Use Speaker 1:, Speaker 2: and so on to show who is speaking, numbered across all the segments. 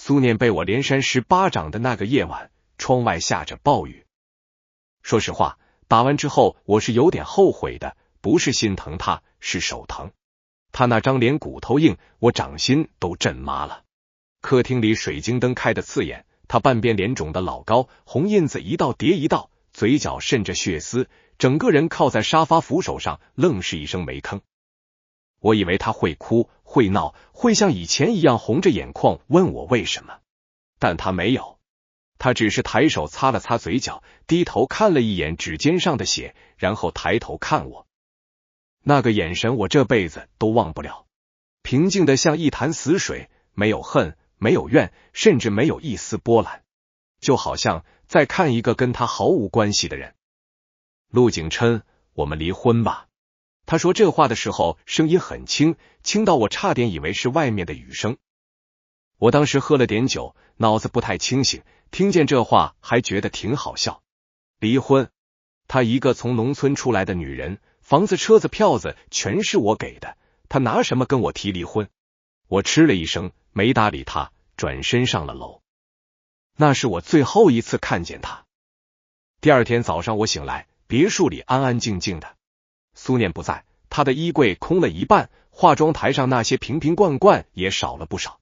Speaker 1: 苏念被我连扇18掌的那个夜晚，窗外下着暴雨。说实话，打完之后我是有点后悔的，不是心疼他，是手疼。他那张脸骨头硬，我掌心都震麻了。客厅里水晶灯开得刺眼，他半边脸肿得老高，红印子一道叠一道，嘴角渗着血丝，整个人靠在沙发扶手上，愣是一声没吭。我以为他会哭会闹，会像以前一样红着眼眶问我为什么，但他没有，他只是抬手擦了擦嘴角，低头看了一眼指尖上的血，然后抬头看我。那个眼神我这辈子都忘不了，平静的像一潭死水，没有恨，没有怨，甚至没有一丝波澜，就好像在看一个跟他毫无关系的人。陆景琛，我们离婚吧。他说这话的时候声音很轻，轻到我差点以为是外面的雨声。我当时喝了点酒，脑子不太清醒，听见这话还觉得挺好笑。离婚？她一个从农村出来的女人，房子车子票子全是我给的，她拿什么跟我提离婚？我嗤了一声，没搭理她，转身上了楼。那是我最后一次看见她。第二天早上我醒来，别墅里安安静静的，苏念不在，她的衣柜空了一半，化妆台上那些瓶瓶罐罐也少了不少。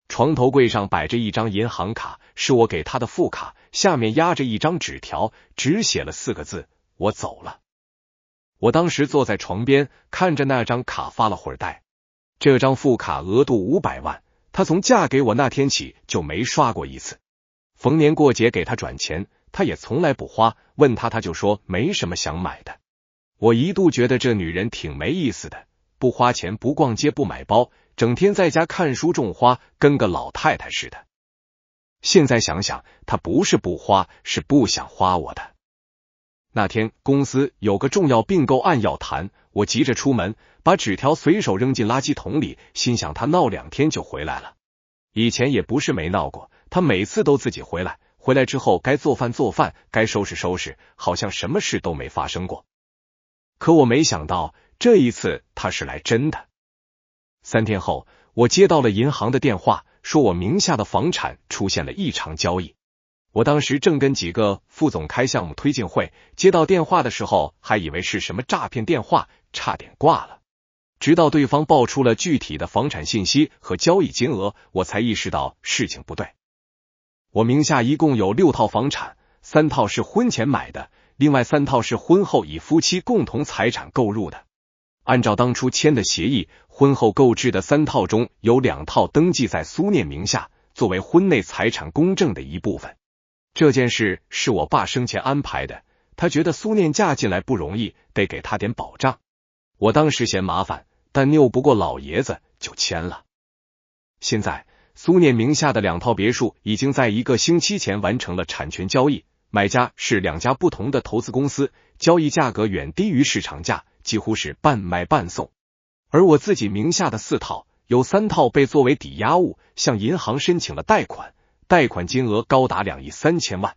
Speaker 1: 床头柜上摆着一张银行卡，是我给她的副卡，下面压着一张纸条，只写了4个字：我走了。我当时坐在床边，看着那张卡发了会儿呆。这张副卡额度500万，她从嫁给我那天起就没刷过一次。逢年过节给她转钱，她也从来不花，问她就说没什么想买的。我一度觉得这女人挺没意思的，不花钱，不逛街，不买包，整天在家看书种花，跟个老太太似的。现在想想，她不是不花，是不想花我的。那天公司有个重要并购案要谈，我急着出门，把纸条随手扔进垃圾桶里，心想她闹2天就回来了。以前也不是没闹过，她每次都自己回来，回来之后该做饭做饭，该收拾收拾，好像什么事都没发生过。可我没想到这一次她是来真的。3天后，我接到了银行的电话，说我名下的房产出现了异常交易。我当时正跟几个副总开项目推进会，接到电话的时候还以为是什么诈骗电话，差点挂了。直到对方报出了具体的房产信息和交易金额，我才意识到事情不对。我名下一共有6套房产，3套是婚前买的，另外3套是婚后以夫妻共同财产购入的。按照当初签的协议，婚后购置的3套中有2套登记在苏念名下，作为婚内财产公证的一部分。这件事是我爸生前安排的，他觉得苏念嫁进来不容易，得给他点保障。我当时嫌麻烦，但拗不过老爷子，就签了。现在苏念名下的2套别墅已经在1个星期前完成了产权交易，买家是2家不同的投资公司，交易价格远低于市场价，几乎是半买半送。而我自己名下的4套，有3套被作为抵押物向银行申请了贷款，贷款金额高达2亿3千万，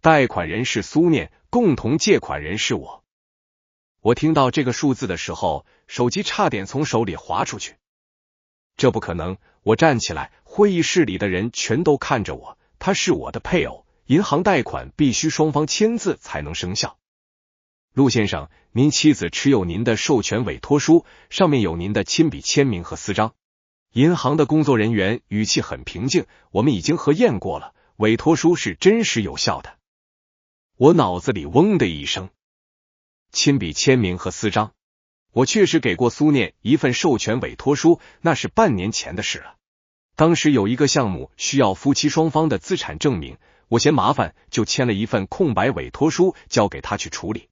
Speaker 1: 贷款人是苏念，共同借款人是我。我听到这个数字的时候，手机差点从手里滑出去。这不可能，我站起来，会议室里的人全都看着我，他是我的配偶，银行贷款必须双方签字才能生效。陆先生，您妻子持有您的授权委托书，上面有您的亲笔签名和私章。银行的工作人员语气很平静，我们已经核验过了，委托书是真实有效的。我脑子里嗡的一声，亲笔签名和私章，我确实给过苏念一份授权委托书，那是半年前的事了。当时有一个项目需要夫妻双方的资产证明，我嫌麻烦，就签了一份空白委托书交给他去处理。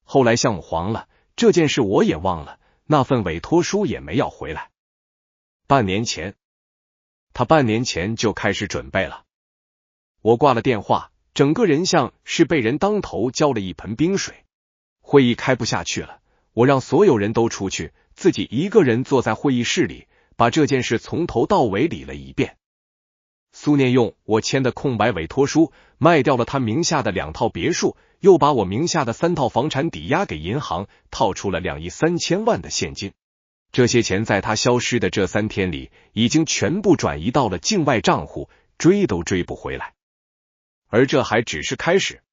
Speaker 1: 后来项目黄了，这件事我也忘了，那份委托书也没要回来。半年前，他半年前就开始准备了。我挂了电话，整个人像是被人当头浇了一盆冰水。会议开不下去了，我让所有人都出去，自己一个人坐在会议室里，把这件事从头到尾理了一遍。苏念用我签的空白委托书卖掉了他名下的2套别墅，又把我名下的3套房产抵押给银行，套出了2亿3千万的现金。这些钱在他消失的这3天里，已经全部转移到了境外账户，追都追不回来。而这还只是开始。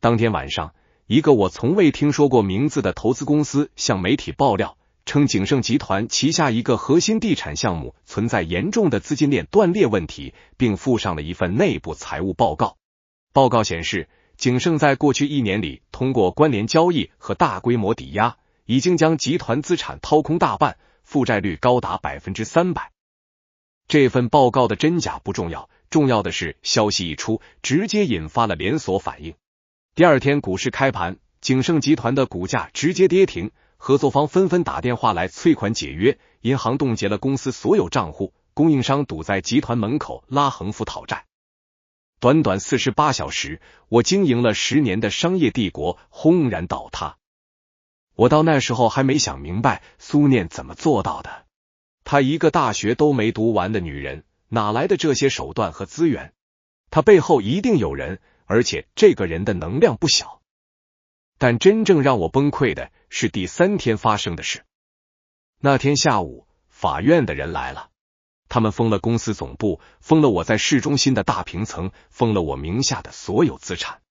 Speaker 1: 当天晚上，一个我从未听说过名字的投资公司向媒体爆料，称景盛集团旗下一个核心地产项目存在严重的资金链断裂问题，并附上了一份内部财务报告。报告显示，景盛在过去1年里通过关联交易和大规模抵押，已经将集团资产掏空大半，负债率高达 300%。这份报告的真假不重要，重要的是消息一出，直接引发了连锁反应。第二天股市开盘，景盛集团的股价直接跌停，合作方纷纷打电话来催款解约，银行冻结了公司所有账户，供应商堵在集团门口拉横幅讨债。短短48小时，我经营了10年的商业帝国轰然倒塌。我到那时候还没想明白苏念怎么做到的。她一个大学都没读完的女人，哪来的这些手段和资源？她背后一定有人，而且这个人的能量不小。但真正让我崩溃的是第3天发生的事。那天下午，法院的人来了，他们封了公司总部，封了我在市中心的大平层，封了我名下的所有资产。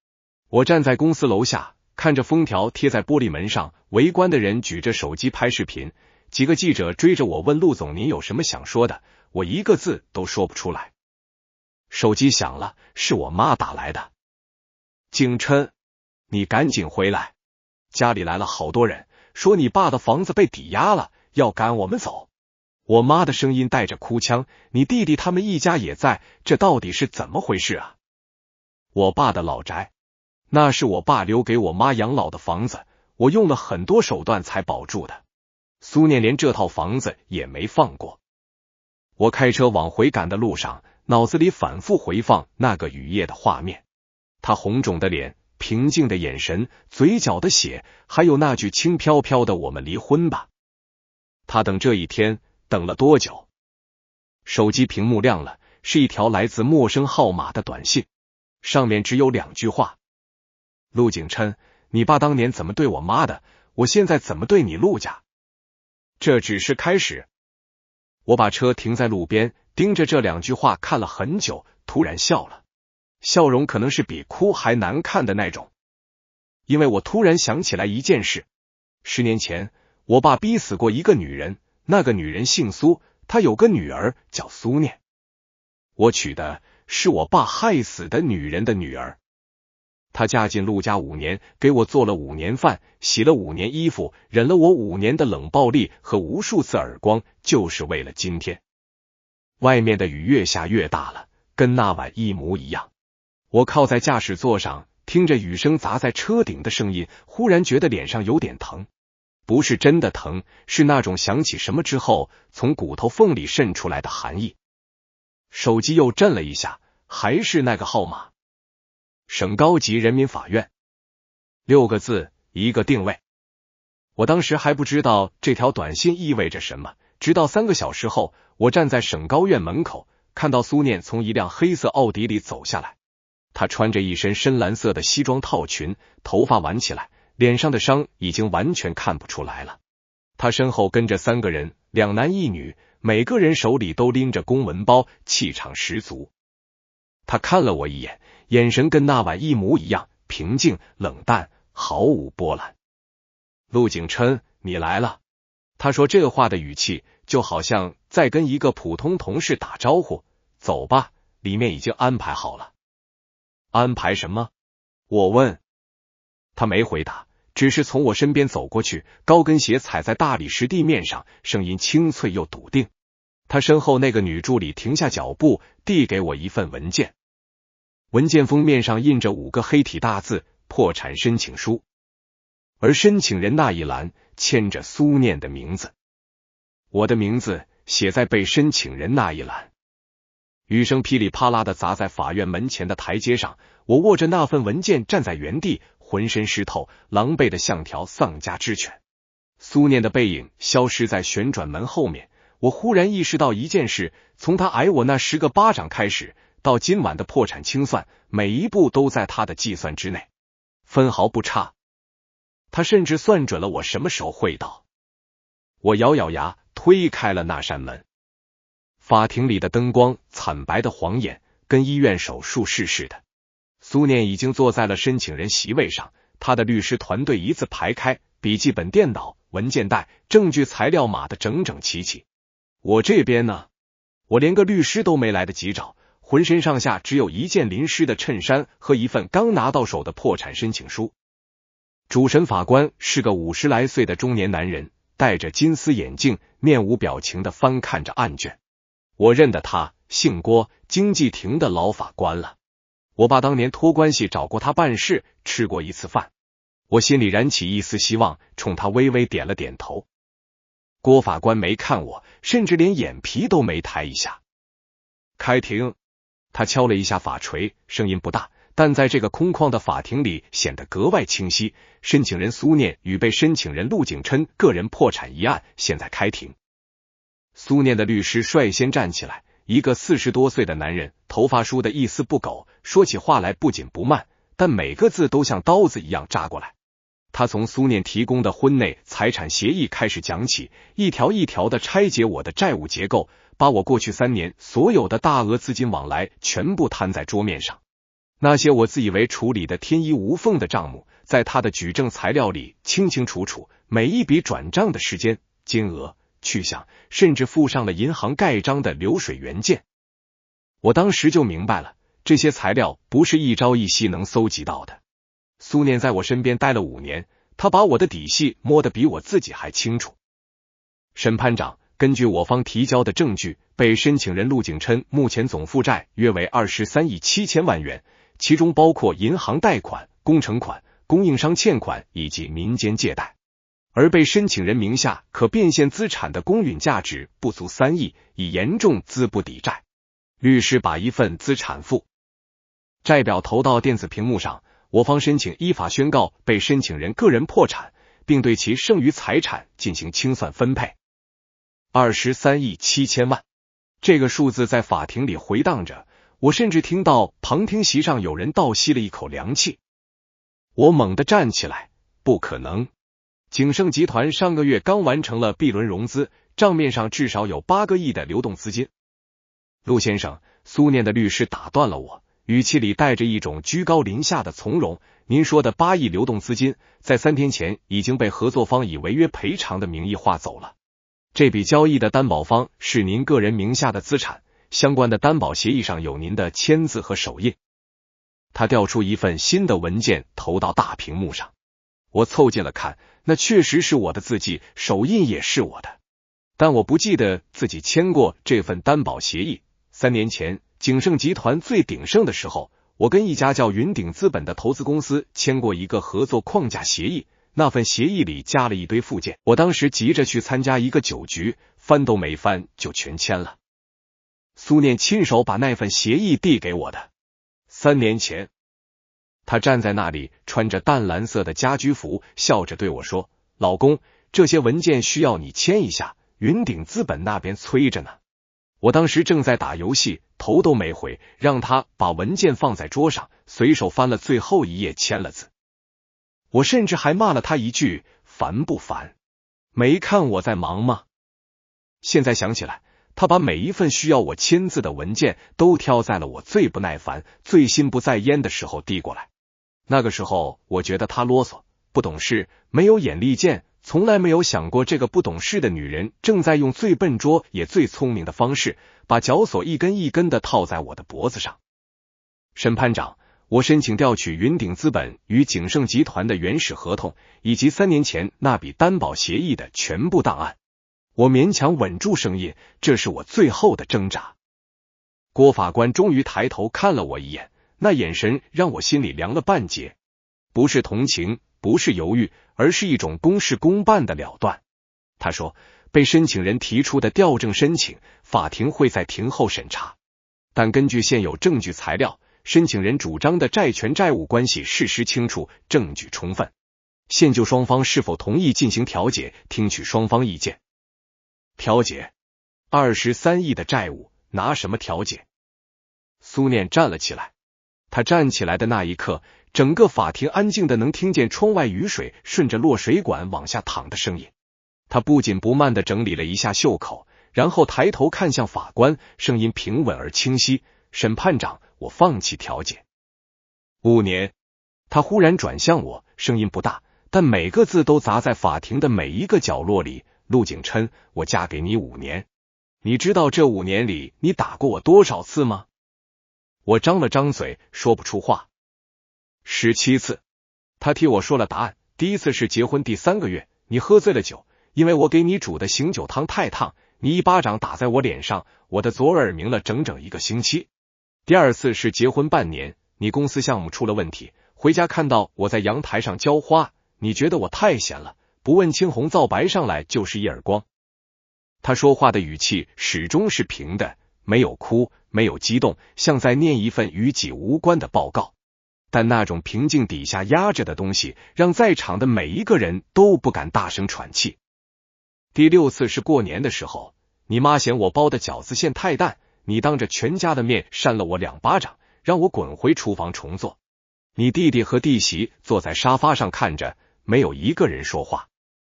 Speaker 1: 我站在公司楼下，看着封条贴在玻璃门上，围观的人举着手机拍视频，几个记者追着我问陆总您有什么想说的，我一个字都说不出来。手机响了，是我妈打来的。景琛，你赶紧回来，家里来了好多人，说你爸的房子被抵押了，要赶我们走。我妈的声音带着哭腔，你弟弟他们一家也在，这到底是怎么回事啊？我爸的老宅，那是我爸留给我妈养老的房子，我用了很多手段才保住的。苏念连这套房子也没放过。我开车往回赶的路上，脑子里反复回放那个雨夜的画面，他红肿的脸，平静的眼神，嘴角的血，还有那句轻飘飘的我们离婚吧。他等这一天等了多久？手机屏幕亮了，是一条来自陌生号码的短信，上面只有2句话：陆景琛，你爸当年怎么对我妈的，我现在怎么对你陆家？这只是开始。我把车停在路边，盯着这2句话看了很久，突然笑了，笑容可能是比哭还难看的那种。因为我突然想起来一件事，10年前我爸逼死过一个女人，那个女人姓苏，她有个女儿叫苏念。我娶的是我爸害死的女人的女儿。她嫁进陆家5年，给我做了5年饭，洗了5年衣服，忍了我5年的冷暴力和无数次耳光，就是为了今天。外面的雨越下越大了，跟那晚一模一样。我靠在驾驶座上，听着雨声砸在车顶的声音，忽然觉得脸上有点疼。不是真的疼，是那种想起什么之后从骨头缝里渗出来的寒意。手机又震了一下，还是那个号码。省高级人民法院，6个字，一个定位。我当时还不知道这条短信意味着什么，直到3个小时后，我站在省高院门口，看到苏念从一辆黑色奥迪里走下来。她穿着一身深蓝色的西装套裙，头发挽起来，脸上的伤已经完全看不出来了。她身后跟着3个人，2男1女，每个人手里都拎着公文包，气场十足。她看了我一眼，眼神跟那晚一模一样，平静冷淡，毫无波澜。陆景琛，你来了。他说这话的语气就好像在跟一个普通同事打招呼，走吧，里面已经安排好了。安排什么？我问。他没回答，只是从我身边走过去，高跟鞋踩在大理石地面上，声音清脆又笃定。他身后那个女助理停下脚步，递给我一份文件。文件封面上印着5个黑体大字：破产申请书。而申请人那一栏签着苏念的名字，我的名字写在被申请人那一栏。雨声噼里啪啦的砸在法院门前的台阶上，我握着那份文件站在原地，浑身湿透，狼狈的像条丧家之犬。苏念的背影消失在旋转门后面，我忽然意识到一件事，从他挨我那10个巴掌开始，到今晚的破产清算，每一步都在他的计算之内，分毫不差。他甚至算准了我什么时候会到。我咬咬牙推开了那扇门。法庭里的灯光惨白的晃眼，跟医院手术室似的。苏念已经坐在了申请人席位上，他的律师团队一字排开，笔记本电脑、文件袋、证据材料码得整整齐齐。我这边呢，我连个律师都没来得及找，浑身上下只有一件淋湿的衬衫和一份刚拿到手的破产申请书。主审法官是个50来岁的中年男人，戴着金丝眼镜，面无表情地翻看着案卷。我认得他，姓郭，经济庭的老法官了。我爸当年托关系找过他办事，吃过一次饭。我心里燃起一丝希望，冲他微微点了点头。郭法官没看我，甚至连眼皮都没抬一下。开庭。他敲了一下法锤，声音不大，但在这个空旷的法庭里显得格外清晰。申请人苏念与被申请人陆景琛个人破产一案现在开庭。苏念的律师率先站起来，一个40多岁的男人，头发梳得一丝不苟，说起话来不紧不慢，但每个字都像刀子一样扎过来。他从苏念提供的婚内财产协议开始讲起，一条一条的拆解我的债务结构，把我过去3年所有的大额资金往来全部摊在桌面上。那些我自以为处理的天衣无缝的账目，在他的举证材料里清清楚楚，每一笔转账的时间、金额、去向，甚至附上了银行盖章的流水原件。我当时就明白了，这些材料不是一朝一夕能搜集到的。苏念在我身边待了5年，他把我的底细摸得比我自己还清楚。审判长，根据我方提交的证据，被申请人陆景琛目前总负债约为23亿7千万元，其中包括银行贷款、工程款、供应商欠款以及民间借贷。而被申请人名下可变现资产的公允价值不足3亿，已严重资不抵债。律师把一份资产负债表投到电子屏幕上，我方申请依法宣告被申请人个人破产，并对其剩余财产进行清算分配。23亿7千万，这个数字在法庭里回荡着，我甚至听到旁听席上有人倒吸了一口凉气。我猛地站起来，不可能！景盛集团上个月刚完成了 B 轮融资，账面上至少有8个亿的流动资金。陆先生，苏念的律师打断了我，语气里带着一种居高临下的从容。您说的8亿流动资金，在3天前已经被合作方以违约赔偿的名义划走了。这笔交易的担保方是您个人名下的资产，相关的担保协议上有您的签字和手印。他调出一份新的文件投到大屏幕上，我凑近了看，那确实是我的字迹，手印也是我的，但我不记得自己签过这份担保协议。3年前景盛集团最鼎盛的时候，我跟一家叫云鼎资本的投资公司签过一个合作框架协议，那份协议里加了一堆附件，我当时急着去参加一个酒局，翻都没翻就全签了。苏念亲手把那份协议递给我的。3年前，他站在那里，穿着淡蓝色的家居服，笑着对我说：“老公，这些文件需要你签一下，云鼎资本那边催着呢。”我当时正在打游戏，头都没回，让他把文件放在桌上，随手翻了最后一页签了字。我甚至还骂了他一句：“烦不烦？没看我在忙吗？”现在想起来，他把每一份需要我签字的文件都挑在了我最不耐烦、最心不在焉的时候递过来。那个时候我觉得他啰嗦、不懂事、没有眼力见，从来没有想过这个不懂事的女人正在用最笨拙也最聪明的方式，把绞索一根一根的套在我的脖子上。审判长，我申请调取云鼎资本与景盛集团的原始合同，以及3年前那笔担保协议的全部档案。我勉强稳住声音，这是我最后的挣扎。郭法官终于抬头看了我一眼，那眼神让我心里凉了半截，不是同情，不是犹豫，而是一种公事公办的了断。他说，被申请人提出的调证申请，法庭会在庭后审查，但根据现有证据材料，申请人主张的债权债务关系事实清楚，证据充分，现就双方是否同意进行调解，听取双方意见。调解？23亿的债务，拿什么调解？苏念站了起来，他站起来的那一刻，整个法庭安静的能听见窗外雨水顺着落水管往下淌的声音。他不紧不慢地整理了一下袖口，然后抬头看向法官，声音平稳而清晰：审判长，我放弃调解。5年。他忽然转向我，声音不大，但每个字都砸在法庭的每一个角落里。陆景琛，我嫁给你5年，你知道这5年里你打过我多少次吗？我张了张嘴，说不出话。17次。他替我说了答案。第一次是结婚第3个月，你喝醉了酒，因为我给你煮的醒酒汤太烫，你一巴掌打在我脸上，我的左耳鸣了整整1个星期。第2次是结婚半年，你公司项目出了问题，回家看到我在阳台上浇花，你觉得我太闲了，不问青红皂白上来就是一耳光。他说话的语气始终是平的，没有哭，没有激动，像在念一份与己无关的报告。但那种平静底下压着的东西，让在场的每一个人都不敢大声喘气。第6次是过年的时候，你妈嫌我包的饺子馅太淡，你当着全家的面扇了我2巴掌，让我滚回厨房重做。你弟弟和弟媳坐在沙发上看着，没有一个人说话。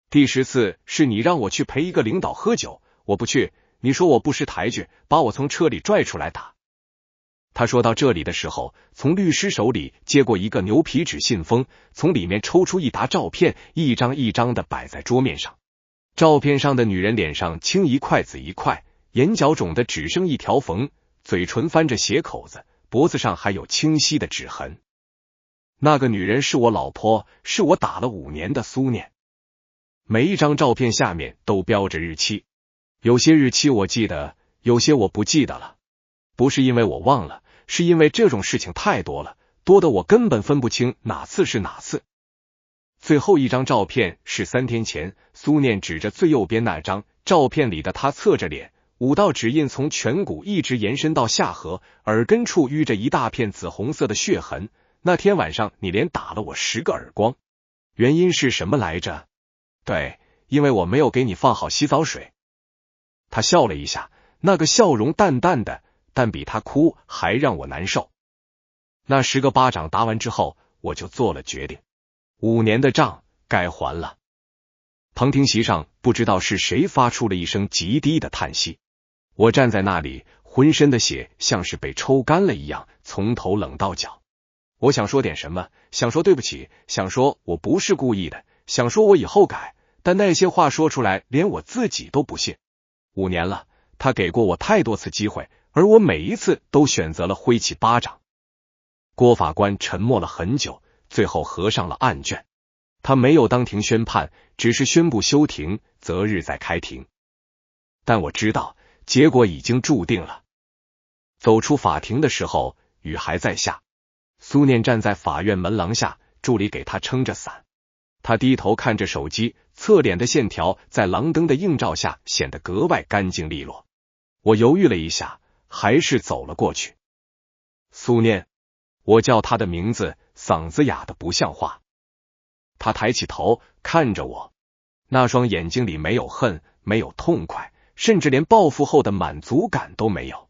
Speaker 1: 第10次是你让我去陪一个领导喝酒，我不去，你说我不识抬举，把我从车里拽出来打。他说到这里的时候，从律师手里接过一个牛皮纸信封，从里面抽出一沓照片，一张一张的摆在桌面上。照片上的女人脸上青一块紫一块，眼角肿的只剩一条缝，嘴唇翻着血口子，脖子上还有清晰的指痕。那个女人是我老婆，是我打了5年的苏念。每一张照片下面都标着日期，有些日期我记得，有些我不记得了。不是因为我忘了，是因为这种事情太多了，多得我根本分不清哪次是哪次。最后一张照片是3天前，苏念指着最右边那张，照片里的他侧着脸，5道指印从颧骨一直延伸到下颌，耳根处淤着一大片紫红色的血痕。那天晚上你连打了我10个耳光，原因是什么来着？对，因为我没有给你放好洗澡水。他笑了一下，那个笑容淡淡的，但比他哭还让我难受。那10个巴掌打完之后，我就做了决定，5年的账该还了。旁听席上不知道是谁发出了一声极低的叹息。我站在那里，浑身的血像是被抽干了一样，从头冷到脚。我想说点什么，想说对不起，想说我不是故意的，想说我以后改，但那些话说出来连我自己都不信。5年了，他给过我太多次机会，而我每一次都选择了挥起巴掌。郭法官沉默了很久，最后合上了案卷。他没有当庭宣判，只是宣布休庭，择日再开庭。但我知道结果已经注定了。走出法庭的时候，雨还在下。苏念站在法院门廊下，助理给他撑着伞。他低头看着手机，侧脸的线条在廊灯的映照下显得格外干净利落。我犹豫了一下，还是走了过去。苏念，我叫他的名字，嗓子哑得不像话。他抬起头看着我，那双眼睛里没有恨，没有痛快，甚至连报复后的满足感都没有。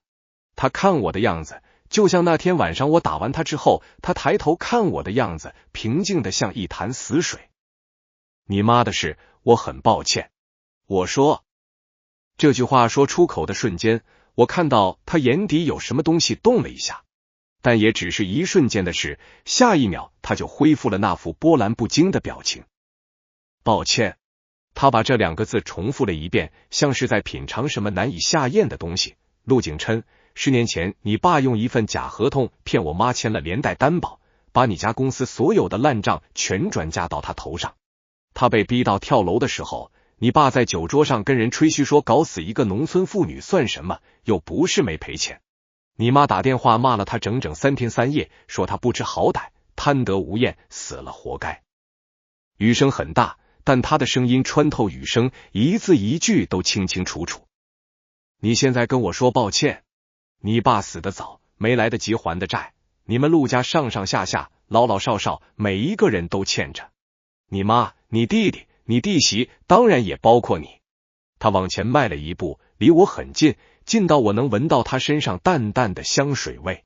Speaker 1: 他看我的样子，就像那天晚上我打完他之后，他抬头看我的样子，平静的像一潭死水。你妈的事，我很抱歉。我说这句话说出口的瞬间，我看到他眼底有什么东西动了一下，但也只是一瞬间的事，下一秒他就恢复了那副波澜不惊的表情。抱歉。他把这2个字重复了一遍，像是在品尝什么难以下咽的东西。陆景琛，10年前你爸用一份假合同骗我妈签了连带担保，把你家公司所有的烂账全转嫁到他头上。他被逼到跳楼的时候，你爸在酒桌上跟人吹嘘说搞死一个农村妇女算什么，又不是没赔钱。你妈打电话骂了他整整3天3夜，说他不知好歹，贪得无厌，死了活该。雨声很大，但他的声音穿透雨声，一字一句都清清楚楚。你现在跟我说抱歉，你爸死得早，没来得及还的债，你们陆家上上下下老老少少每一个人都欠着。你妈，你弟弟，你弟媳，当然也包括你。他往前迈了一步，离我很近，近到我能闻到他身上淡淡的香水味，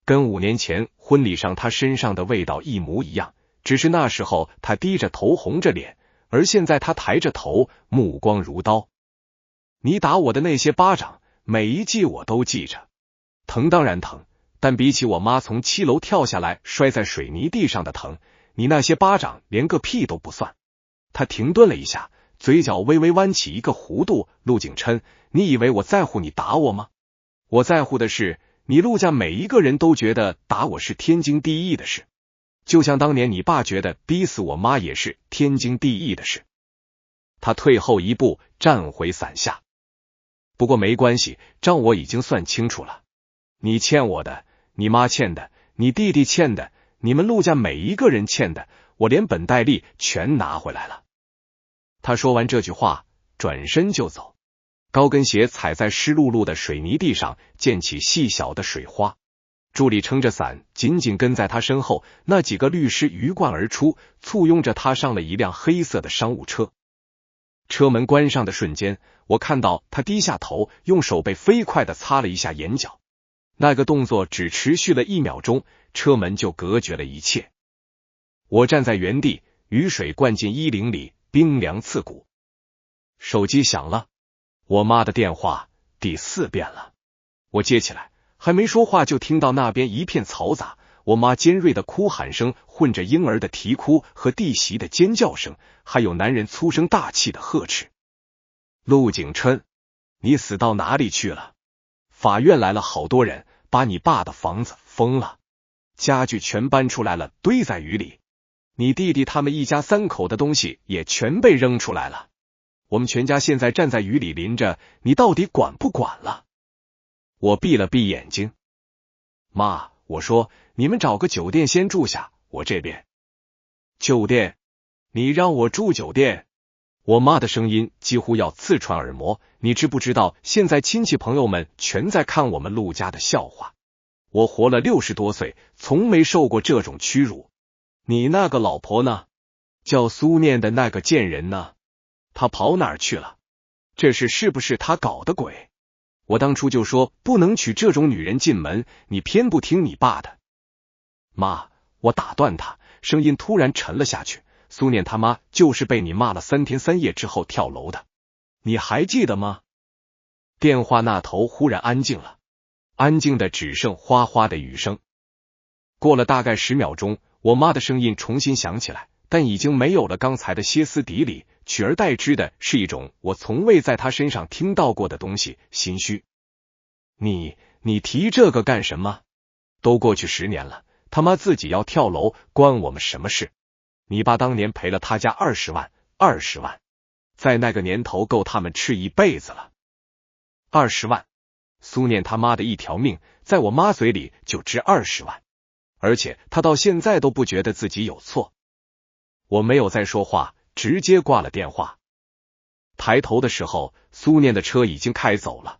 Speaker 1: 跟5年前婚礼上他身上的味道一模一样，只是那时候他低着头红着脸，而现在他抬着头，目光如刀。你打我的那些巴掌，每一记我都记着，疼当然疼，但比起我妈从7楼跳下来摔在水泥地上的疼，你那些巴掌连个屁都不算。他停顿了一下，嘴角微微弯起一个弧度。陆景琛，你以为我在乎你打我吗？我在乎的是你陆家每一个人都觉得打我是天经地义的事，就像当年你爸觉得逼死我妈也是天经地义的事。他退后一步，站回伞下。不过没关系，账我已经算清楚了，你欠我的，你妈欠的，你弟弟欠的，你们陆家每一个人欠的，我连本带利全拿回来了。他说完这句话，转身就走，高跟鞋踩在湿漉漉的水泥地上，溅起细小的水花。助理撑着伞，紧紧跟在他身后，那几个律师鱼贯而出，簇拥着他上了一辆黑色的商务车。车门关上的瞬间，我看到他低下头，用手背飞快地擦了一下眼角。那个动作只持续了1秒钟，车门就隔绝了一切。我站在原地，雨水灌进衣领里，冰凉刺骨。手机响了，我妈的电话，第4遍了。我接起来，还没说话就听到那边一片嘈杂，我妈尖锐的哭喊声混着婴儿的啼哭和弟媳的尖叫声，还有男人粗声大气的呵斥。陆景琛，你死到哪里去了？法院来了好多人，把你爸的房子封了，家具全搬出来了，堆在雨里。你弟弟他们一家3口的东西也全被扔出来了，我们全家现在站在雨里淋着，你到底管不管了？我闭了闭眼睛。妈，我说你们找个酒店先住下，我这边。酒店？你让我住酒店？我妈的声音几乎要刺穿耳膜，你知不知道现在亲戚朋友们全在看我们陆家的笑话？我活了60多岁，从没受过这种屈辱。你那个老婆呢？叫苏念的那个贱人呢？她跑哪儿去了？这事是不是她搞的鬼？我当初就说不能娶这种女人进门，你偏不听你爸的。妈，我打断他，声音突然沉了下去。苏念他妈就是被你骂了3天3夜之后跳楼的，你还记得吗？电话那头忽然安静了，安静的只剩哗哗的雨声。过了大概10秒钟，我妈的声音重新响起来，但已经没有了刚才的歇斯底里，取而代之的是一种我从未在她身上听到过的东西，心虚。你提这个干什么？都过去10年了，他妈自己要跳楼，关我们什么事？你爸当年赔了他家20万，20万，在那个年头够他们吃一辈子了。20万，苏念他妈的一条命，在我妈嘴里就值20万，而且他到现在都不觉得自己有错。我没有再说话，直接挂了电话。抬头的时候，苏念的车已经开走了。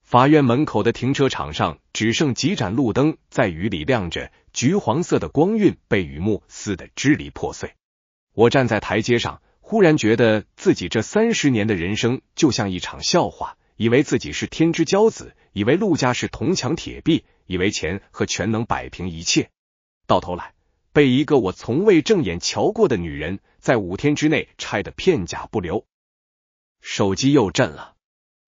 Speaker 1: 法院门口的停车场上只剩几盏路灯在雨里亮着，橘黄色的光晕被雨幕撕得支离破碎。我站在台阶上，忽然觉得自己这30年的人生就像一场笑话，以为自己是天之骄子，以为陆家是铜墙铁壁，以为钱和权能摆平一切，到头来被一个我从未正眼瞧过的女人在5天之内拆得片甲不留。手机又震了，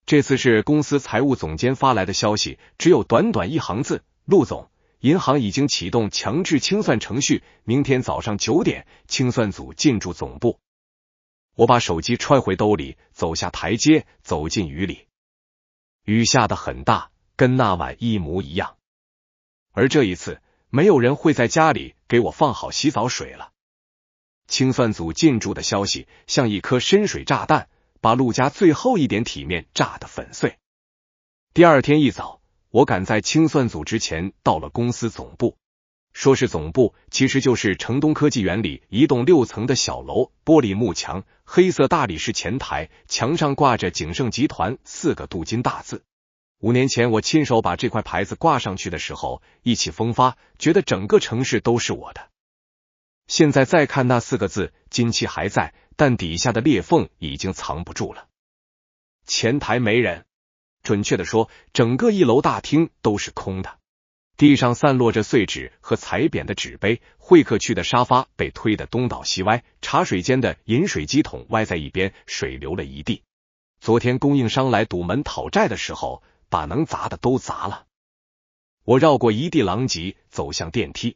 Speaker 1: 这次是公司财务总监发来的消息，只有短短1行字：陆总，银行已经启动强制清算程序，明天早上9点，清算组进驻总部。我把手机揣回兜里，走下台阶，走进雨里。雨下得很大，跟那晚一模一样。而这一次，没有人会在家里给我放好洗澡水了。清算组进驻的消息像一颗深水炸弹，把陆家最后一点体面炸得粉碎。第二天一早，我赶在清算组之前到了公司总部。说是总部，其实就是城东科技园里一栋6层的小楼，玻璃幕墙，黑色大理石前台，墙上挂着景盛集团4个镀金大字。5年前我亲手把这块牌子挂上去的时候，意气风发，觉得整个城市都是我的。现在再看那4个字，金漆还在，但底下的裂缝已经藏不住了。前台没人，准确的说，整个1楼大厅都是空的。地上散落着碎纸和踩扁的纸杯，会客区的沙发被推得东倒西歪，茶水间的饮水机桶歪在一边，水流了一地。昨天供应商来堵门讨债的时候，把能砸的都砸了。我绕过一地狼藉，走向电梯。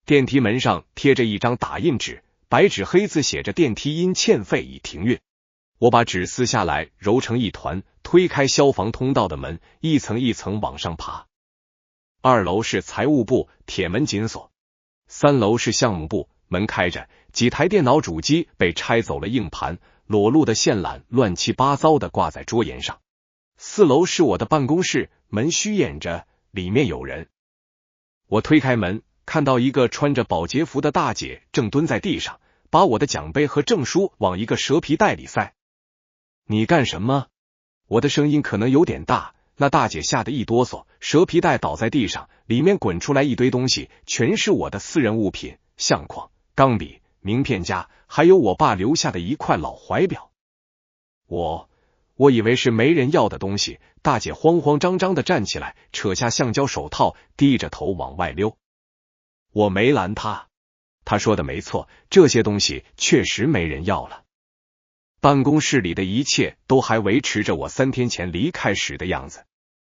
Speaker 1: 电梯门上贴着一张打印纸，白纸黑字写着电梯因欠费已停运。我把纸撕下来，揉成一团，推开消防通道的门，一层一层往上爬。2楼是财务部，铁门紧锁。3楼是项目部，门开着，几台电脑主机被拆走了硬盘，裸露的线缆乱七八糟的挂在桌沿上。4楼是我的办公室，门虚掩着，里面有人。我推开门，看到一个穿着保洁服的大姐正蹲在地上，把我的奖杯和证书往一个蛇皮袋里塞。你干什么？我的声音可能有点大，那大姐吓得一哆嗦，蛇皮袋倒在地上，里面滚出来一堆东西，全是我的私人物品，相框、钢笔、名片夹，还有我爸留下的一块老怀表。我以为是没人要的东西，大姐慌慌张张的站起来，扯下橡胶手套，低着头往外溜。我没拦她，她说的没错，这些东西确实没人要了。办公室里的一切都还维持着我3天前离开时的样子。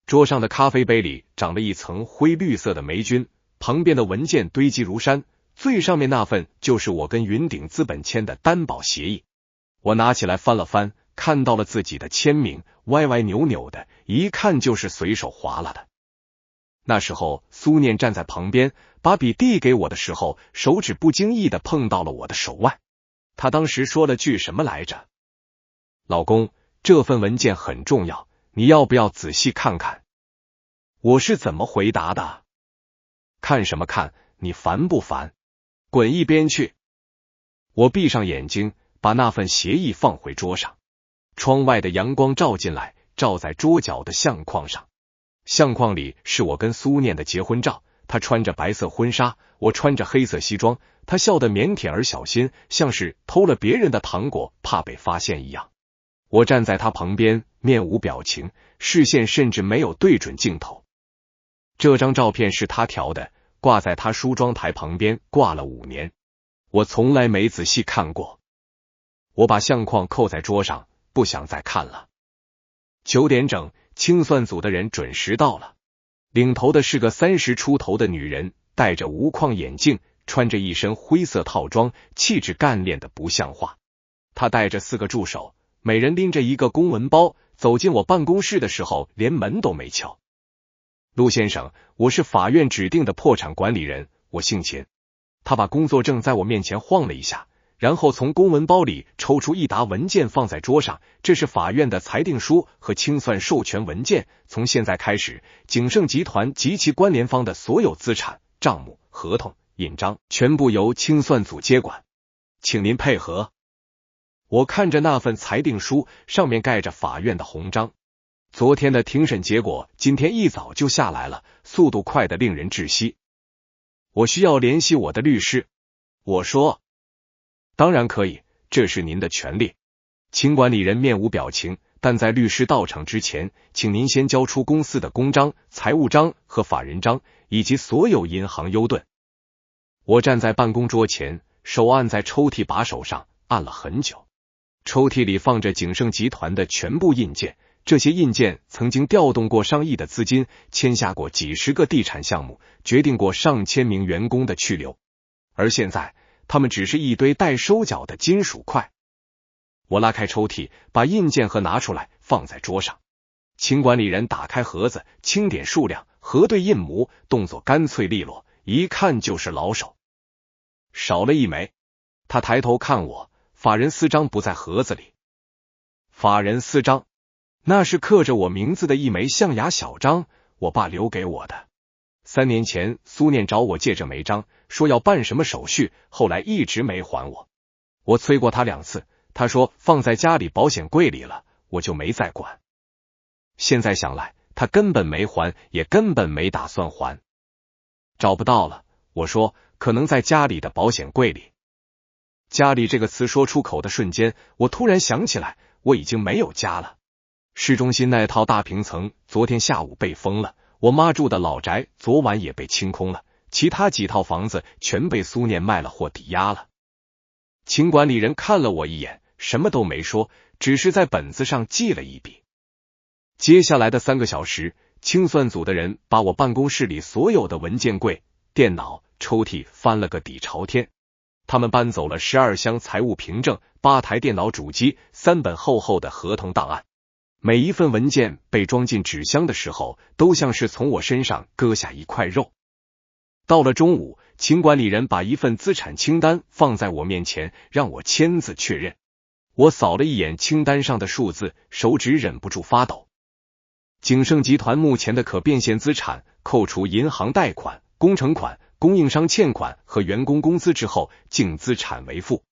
Speaker 1: 桌上的咖啡杯里长了一层灰绿色的霉菌，旁边的文件堆积如山，最上面那份就是我跟云顶资本签的担保协议。我拿起来翻了翻，看到了自己的签名，歪歪扭扭的，一看就是随手划拉的。那时候苏念站在旁边，把笔递给我的时候，手指不经意的碰到了我的手腕。他当时说了句什么来着？老公，这份文件很重要，你要不要仔细看看？我是怎么回答的？看什么看？你烦不烦？滚一边去！我闭上眼睛，把那份协议放回桌上。窗外的阳光照进来，照在桌角的相框上。相框里是我跟苏念的结婚照，她穿着白色婚纱，我穿着黑色西装，她笑得腼腆而小心，像是偷了别人的糖果，怕被发现一样。我站在她旁边，面无表情，视线甚至没有对准镜头。这张照片是她调的，挂在她梳妆台旁边，挂了5年。我从来没仔细看过。我把相框扣在桌上，不想再看了。9点整，清算组的人准时到了。领头的是个30出头的女人，戴着无框眼镜，穿着一身灰色套装，气质干练的不像话。她带着4个助手，每人拎着一个公文包，走进我办公室的时候连门都没敲。陆先生，我是法院指定的破产管理人，我姓秦。他把工作证在我面前晃了一下，然后从公文包里抽出一沓文件放在桌上，这是法院的裁定书和清算授权文件，从现在开始，景盛集团及其关联方的所有资产、账目、合同、印章全部由清算组接管，请您配合。我看着那份裁定书，上面盖着法院的红章。昨天的庭审结果今天一早就下来了，速度快得令人窒息。我需要联系我的律师。我说，当然可以，这是您的权利。秦管理人面无表情，但在律师到场之前，请您先交出公司的公章、财务章和法人章，以及所有银行优盾。我站在办公桌前，手按在抽屉把手上，按了很久。抽屉里放着景盛集团的全部印件，这些印件曾经调动过上亿的资金，签下过几十个地产项目，决定过上千名员工的去留。而现在，他们只是一堆待收缴的金属块。我拉开抽屉，把印件盒拿出来，放在桌上。秦管理人打开盒子，清点数量，核对印模，动作干脆利落，一看就是老手。少了一枚。他抬头看我，法人私章不在盒子里。法人私章，那是刻着我名字的一枚象牙小章，我爸留给我的。3年前苏念找我借这枚章，说要办什么手续，后来一直没还我。我催过他2次，他说放在家里保险柜里了，我就没再管。现在想来，他根本没还，也根本没打算还。找不到了，我说可能在家里的保险柜里。家里这个词说出口的瞬间，我突然想起来，我已经没有家了。市中心那套大平层昨天下午被封了，我妈住的老宅昨晚也被清空了，其他几套房子全被苏念卖了或抵押了。秦管理人看了我一眼，什么都没说，只是在本子上记了一笔。接下来的3个小时，清算组的人把我办公室里所有的文件柜、电脑、抽屉翻了个底朝天。他们搬走了12箱财务凭证、8台电脑主机、3本厚厚的合同档案。每一份文件被装进纸箱的时候，都像是从我身上割下一块肉。到了中午，秦管理人把一份资产清单放在我面前，让我签字确认。我扫了一眼清单上的数字，手指忍不住发抖。景盛集团目前的可变现资产，扣除银行贷款、工程款、供应商欠款和员工工资之后，净资产为负，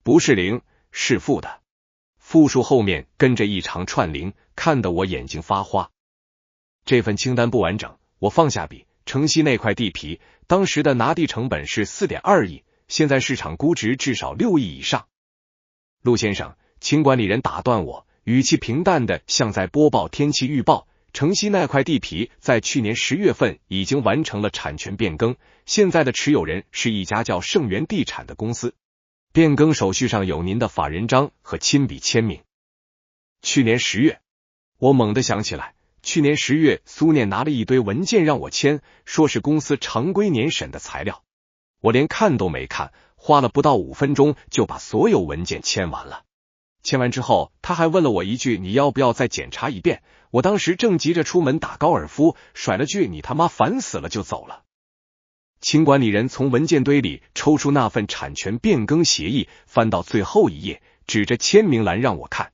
Speaker 1: 不是零，是负的。负数后面跟着一长串零，看得我眼睛发花。这份清单不完整，我放下笔。城西那块地皮，当时的拿地成本是 4.2 亿，现在市场估值至少6亿以上。陆先生，秦管理人打断我，语气平淡的像在播报天气预报。城西那块地皮在去年10月份已经完成了产权变更，现在的持有人是一家叫盛源地产的公司。变更手续上有您的法人章和亲笔签名。去年10月，我猛地想起来，去年10月苏念拿了一堆文件让我签，说是公司常规年审的材料。我连看都没看，花了不到5分钟就把所有文件签完了。签完之后，他还问了我一句，你要不要再检查一遍？我当时正急着出门打高尔夫，甩了句你他妈烦死了就走了。秦管理人从文件堆里抽出那份产权变更协议，翻到最后一页，指着签名栏让我看。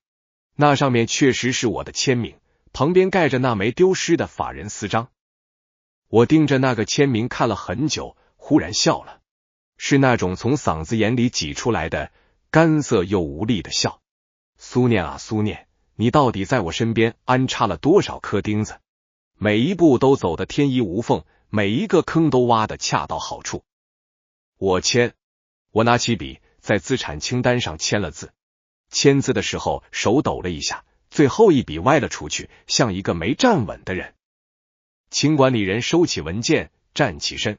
Speaker 1: 那上面确实是我的签名，旁边盖着那枚丢失的法人私章。我盯着那个签名看了很久，忽然笑了，是那种从嗓子眼里挤出来的干涩又无力的笑。苏念啊苏念，你到底在我身边安插了多少颗钉子？每一步都走得天衣无缝，每一个坑都挖得恰到好处。我拿起笔在资产清单上签了字。签字的时候手抖了一下，最后一笔歪了出去，像一个没站稳的人。秦管理人收起文件，站起身，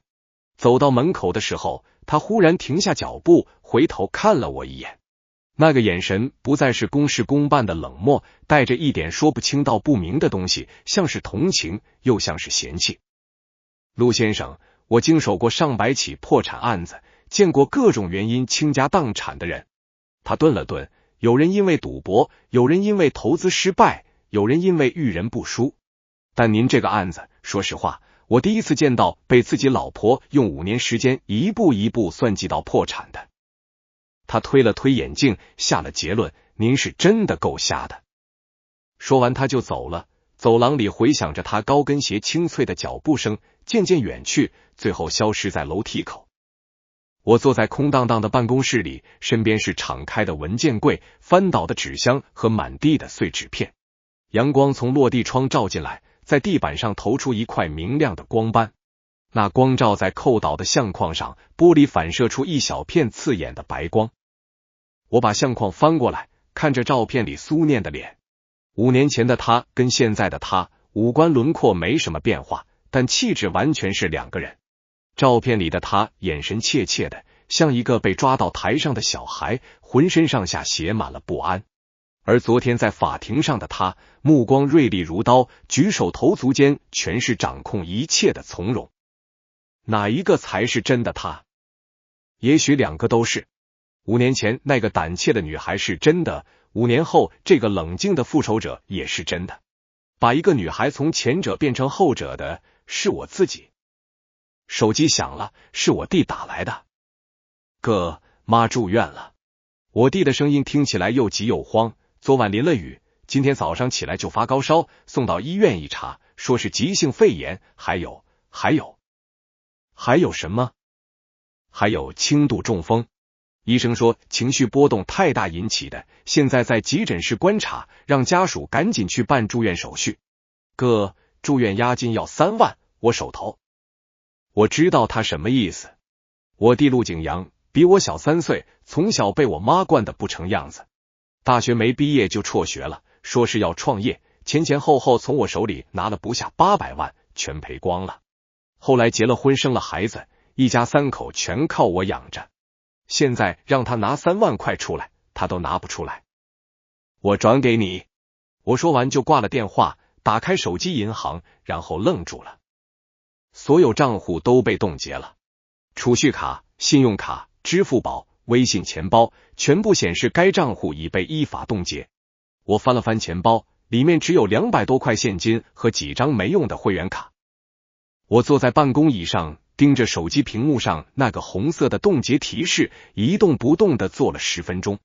Speaker 1: 走到门口的时候，他忽然停下脚步，回头看了我一眼。那个眼神不再是公事公办的冷漠，带着一点说不清道不明的东西，像是同情，又像是嫌弃。陆先生，我经手过上百起破产案子，见过各种原因倾家荡产的人。他顿了顿，有人因为赌博，有人因为投资失败，有人因为遇人不淑。但您这个案子，说实话，我第一次见到被自己老婆用5年时间一步一步算计到破产的。他推了推眼镜，下了结论，您是真的够瞎的。说完他就走了，走廊里回响着他高跟鞋清脆的脚步声，渐渐远去，最后消失在楼梯口。我坐在空荡荡的办公室里，身边是敞开的文件柜、翻倒的纸箱和满地的碎纸片。阳光从落地窗照进来，在地板上投出一块明亮的光斑。那光照在扣倒的相框上，玻璃反射出一小片刺眼的白光。我把相框翻过来，看着照片里苏念的脸。5年前的他跟现在的他，五官轮廓没什么变化，但气质完全是两个人。照片里的他眼神怯怯的，像一个被抓到台上的小孩，浑身上下写满了不安。而昨天在法庭上的他，目光锐利如刀，举手投足间全是掌控一切的从容。哪一个才是真的他？也许2个都是。5年前那个胆怯的女孩是真的，5年后这个冷静的复仇者也是真的。把一个女孩从前者变成后者的是我自己。手机响了，是我弟打来的。哥，妈住院了。我弟的声音听起来又急又慌，昨晚淋了雨，今天早上起来就发高烧，送到医院一查，说是急性肺炎，还有什么？还有轻度中风。医生说情绪波动太大引起的，现在在急诊室观察，让家属赶紧去办住院手续。哥，住院押金要3万，我手头。我知道他什么意思。我弟陆景阳比我小3岁，从小被我妈惯得不成样子。大学没毕业就辍学了，说是要创业，前后从我手里拿了不下800万，全赔光了。后来结了婚生了孩子，一家3口全靠我养着。现在让他拿3万块出来，他都拿不出来。我转给你。我说完就挂了电话，打开手机银行，然后愣住了。所有账户都被冻结了，储蓄卡、信用卡、支付宝、微信钱包全部显示该账户已被依法冻结。我翻了翻钱包，里面只有200多块现金和几张没用的会员卡。我坐在办公椅上，盯着手机屏幕上那个红色的冻结提示，一动不动地坐了10分钟。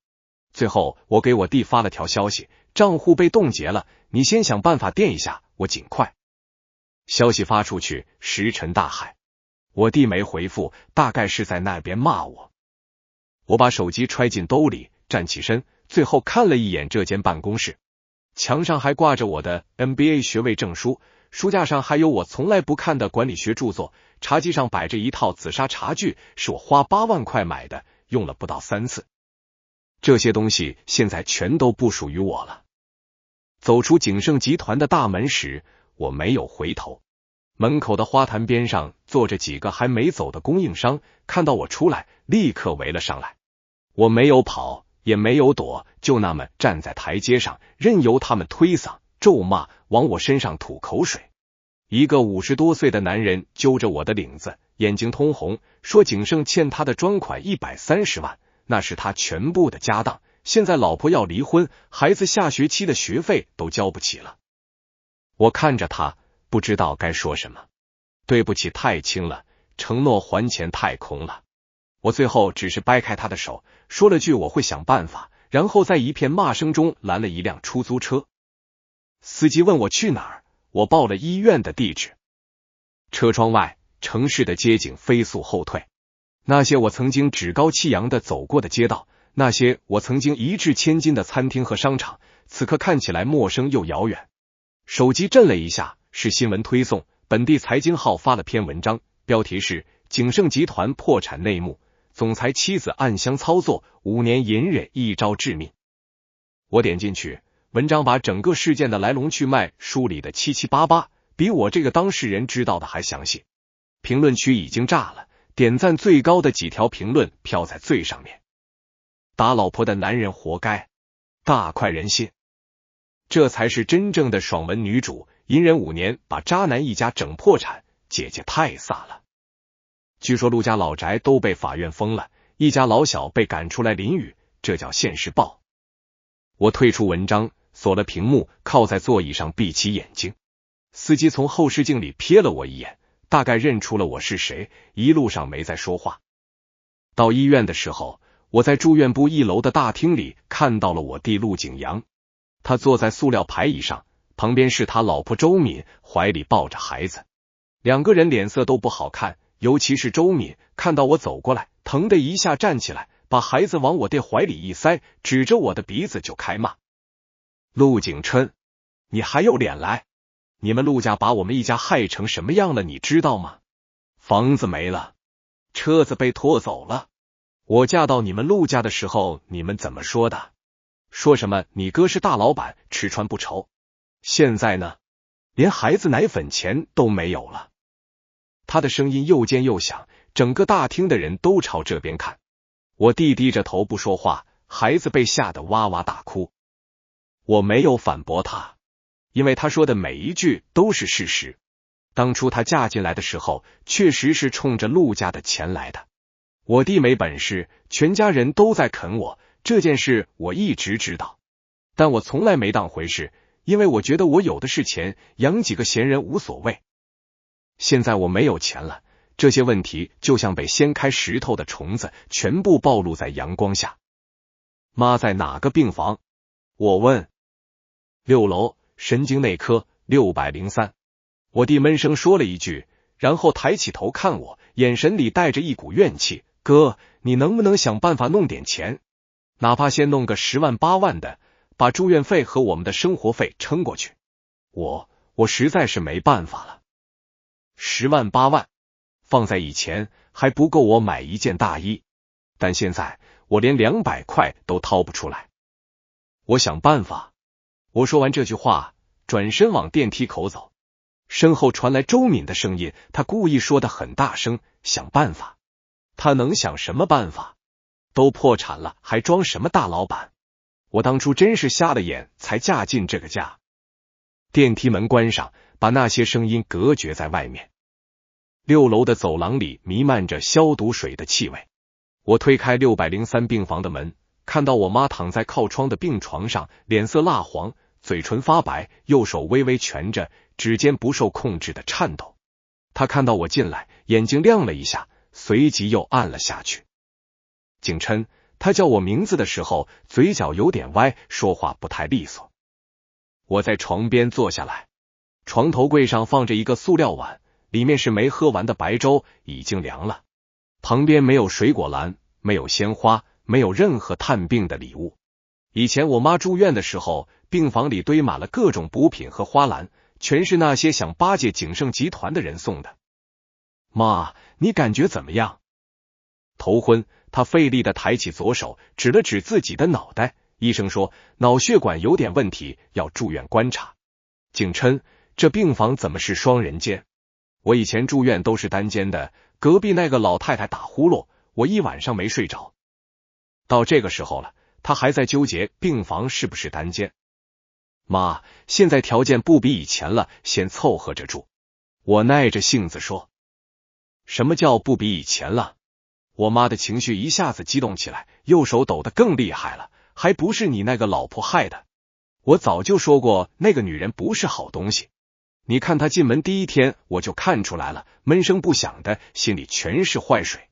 Speaker 1: 最后我给我弟发了条消息，账户被冻结了，你先想办法垫一下，我尽快。消息发出去，石沉大海。我弟没回复，大概是在那边骂我。我把手机揣进兜里，站起身，最后看了一眼这间办公室，墙上还挂着我的 MBA 学位证书，书架上还有我从来不看的管理学著作，茶几上摆着一套紫砂茶具，是我花8万块买的，用了不到3次。这些东西现在全都不属于我了。走出景盛集团的大门时，我没有回头。门口的花坛边上坐着几个还没走的供应商，看到我出来，立刻围了上来。我没有跑，也没有躲，就那么站在台阶上，任由他们推搡、咒骂，往我身上吐口水。一个50多岁的男人揪着我的领子，眼睛通红，说景盛欠他的专款130万，那是他全部的家当，现在老婆要离婚，孩子下学期的学费都交不起了。我看着他，不知道该说什么。对不起太轻了，承诺还钱太空了。我最后只是掰开他的手，说了句我会想办法，然后在一片骂声中拦了一辆出租车。司机问我去哪儿，我报了医院的地址。车窗外，城市的街景飞速后退。那些我曾经趾高气扬地走过的街道，那些我曾经一掷千金的餐厅和商场，此刻看起来陌生又遥远。手机震了一下，是新闻推送，本地财经号发了篇文章，标题是景盛集团破产内幕，总裁妻子暗箱操作，5年隐忍一招致命。我点进去，文章把整个事件的来龙去脉梳理得七七八八，比我这个当事人知道的还详细。评论区已经炸了，点赞最高的几条评论飘在最上面。打老婆的男人活该，大快人心。这才是真正的爽文女主，隐忍5年把渣男一家整破产，姐姐太飒了。据说陆家老宅都被法院封了，一家老小被赶出来淋雨，这叫现世报。我退出文章，锁了屏幕，靠在座椅上闭起眼睛。司机从后视镜里瞥了我一眼，大概认出了我是谁，一路上没再说话。到医院的时候，我在住院部1楼的大厅里看到了我弟陆景阳，他坐在塑料排椅上，旁边是他老婆周敏，怀里抱着孩子。2个人脸色都不好看，尤其是周敏，看到我走过来，疼的一下站起来，把孩子往我弟怀里一塞，指着我的鼻子就开骂。陆景琛，你还有脸来？你们陆家把我们一家害成什么样了，你知道吗？房子没了，车子被拖走了。我嫁到你们陆家的时候，你们怎么说的？说什么你哥是大老板，吃穿不愁。现在呢，连孩子奶粉钱都没有了。他的声音又尖又响，整个大厅的人都朝这边看。我弟低着头不说话，孩子被吓得哇哇大哭。我没有反驳他，因为他说的每一句都是事实。当初他嫁进来的时候，确实是冲着陆家的钱来的。我弟没本事，全家人都在啃我，这件事我一直知道，但我从来没当回事，因为我觉得我有的是钱，养几个闲人无所谓。现在我没有钱了，这些问题就像被掀开石头的虫子，全部暴露在阳光下。妈在哪个病房？我问。6楼，神经内科603。我弟闷声说了一句，然后抬起头看我，眼神里带着一股怨气。哥，你能不能想办法弄点钱？哪怕先弄个10万8万的，把住院费和我们的生活费撑过去。我实在是没办法了。10万8万，放在以前还不够我买一件大衣，但现在我连200块都掏不出来。我想办法。我说完这句话，转身往电梯口走。身后传来周敏的声音，他故意说得很大声，想办法。他能想什么办法？都破产了，还装什么大老板？我当初真是瞎了眼才嫁进这个家。电梯门关上，把那些声音隔绝在外面。6楼的走廊里弥漫着消毒水的气味。我推开603病房的门，看到我妈躺在靠窗的病床上，脸色蜡黄，嘴唇发白，右手微微蜷着，指尖不受控制的颤抖。她看到我进来，眼睛亮了一下，随即又暗了下去。景琛，她叫我名字的时候，嘴角有点歪，说话不太利索。我在床边坐下来，床头柜上放着一个塑料碗，里面是没喝完的白粥，已经凉了。旁边没有水果篮，没有鲜花，没有任何探病的礼物。以前我妈住院的时候，病房里堆满了各种补品和花篮，全是那些想巴结景盛集团的人送的。妈，你感觉怎么样？头昏，他费力地抬起左手，指了指自己的脑袋。医生说脑血管有点问题，要住院观察。景琛，这病房怎么是双人间？我以前住院都是单间的，隔壁那个老太太打呼噜，我一晚上没睡着。到这个时候了，他还在纠结病房是不是单间。妈，现在条件不比以前了，先凑合着住。我耐着性子说。什么叫不比以前了？我妈的情绪一下子激动起来，右手抖得更厉害了。还不是你那个老婆害的。我早就说过，那个女人不是好东西。你看她进门第一天我就看出来了，闷声不响的，心里全是坏水。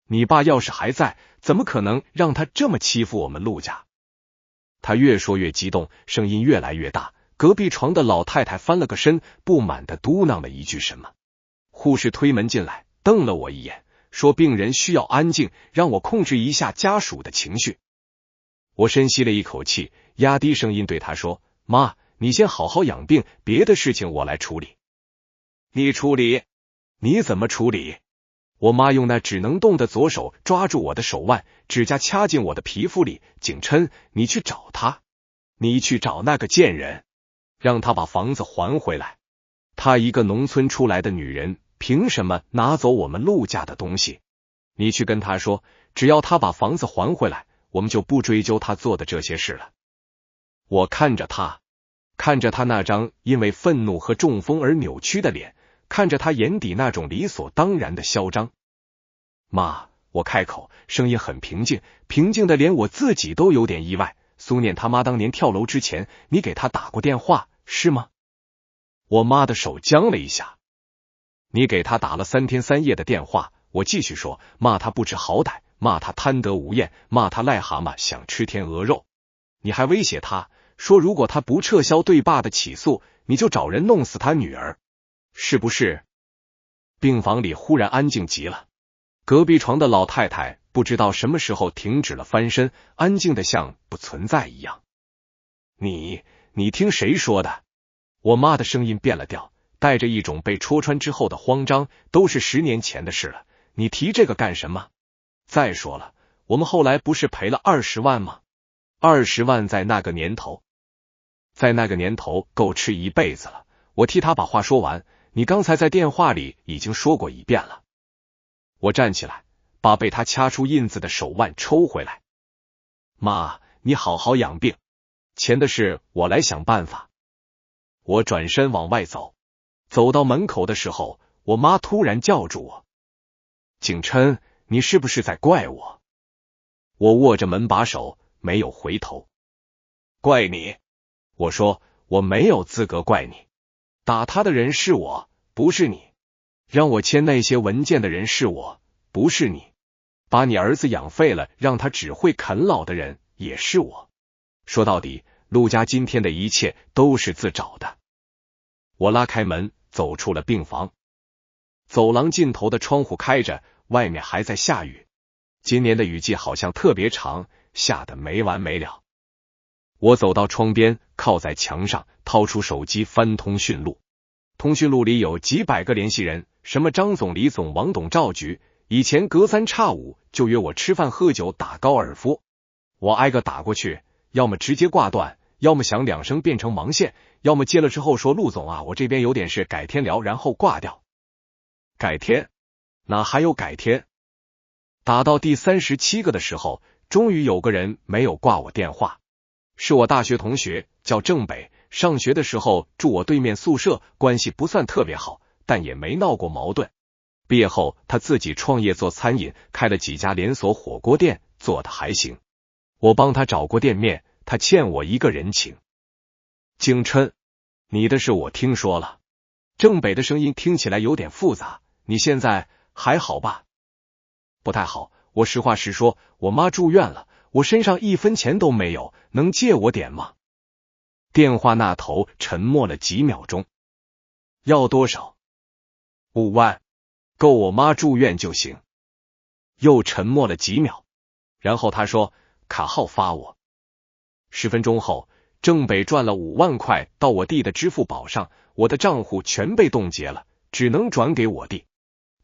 Speaker 1: 你爸要是还在，怎么可能让她这么欺负我们陆家？他越说越激动，声音越来越大。隔壁床的老太太翻了个身，不满地嘟囔了一句什么。护士推门进来，瞪了我一眼，说病人需要安静，让我控制一下家属的情绪。我深吸了一口气，压低声音对他说，妈，你先好好养病，别的事情我来处理。你处理？你怎么处理？我妈用那只能动的左手抓住我的手腕，指甲掐进我的皮肤里。景琛，你去找他，你去找那个贱人，让他把房子还回来。她一个农村出来的女人，凭什么拿走我们陆家的东西？你去跟她说，只要她把房子还回来，我们就不追究他做的这些事了。我看着他，看着他那张因为愤怒和中风而扭曲的脸，看着他眼底那种理所当然的嚣张。妈，我开口，声音很平静，平静的连我自己都有点意外。苏念他妈当年跳楼之前，你给他打过电话，是吗？我妈的手僵了一下。你给他打了3天3夜的电话。我继续说，骂他不知好歹，骂他贪得无厌，骂他癞蛤蟆想吃天鹅肉。你还威胁他说，如果他不撤销对爸的起诉，你就找人弄死他女儿，是不是？病房里忽然安静极了，隔壁床的老太太不知道什么时候停止了翻身，安静的像不存在一样。你听谁说的？我妈的声音变了调，带着一种被戳穿之后的慌张，都是10年前的事了，你提这个干什么？再说了，我们后来不是赔了20万吗？20万在那个年头够吃一辈子了。我替他把话说完，你刚才在电话里已经说过一遍了。我站起来，把被他掐出印子的手腕抽回来。妈，你好好养病，钱的事我来想办法。我转身往外走，走到门口的时候，我妈突然叫住我，景琛，你是不是在怪我？我握着门把手，没有回头。怪你？我说，我没有资格怪你。打他的人是我，不是你。让我签那些文件的人是我，不是你。把你儿子养废了，让他只会啃老的人也是我。说到底，陆家今天的一切都是自找的。我拉开门，走出了病房。走廊尽头的窗户开着，外面还在下雨。今年的雨季好像特别长，下得没完没了。我走到窗边，靠在墙上，掏出手机翻通讯录。通讯录里有几百个联系人，什么张总、李总、王董、赵局，以前隔3差5就约我吃饭喝酒打高尔夫。我挨个打过去，要么直接挂断，要么响2声变成盲线，要么接了之后说陆总啊，我这边有点事，改天聊，然后挂掉。改天？哪还有改天？打到第37个的时候，终于有个人没有挂我电话。是我大学同学，叫郑北，上学的时候住我对面宿舍，关系不算特别好，但也没闹过矛盾。毕业后他自己创业做餐饮，开了几家连锁火锅店，做得还行。我帮他找过店面，他欠我一个人情。景琛，你的事我听说了。郑北的声音听起来有点复杂，你现在还好吧？不太好，我实话实说，我妈住院了，我身上1分钱都没有，能借我点吗？电话那头沉默了几秒钟。要多少？5万，够我妈住院就行。又沉默了几秒，然后他说，卡号发我。10分钟后，郑北赚了5万块到我弟的支付宝上，我的账户全被冻结了，只能转给我弟。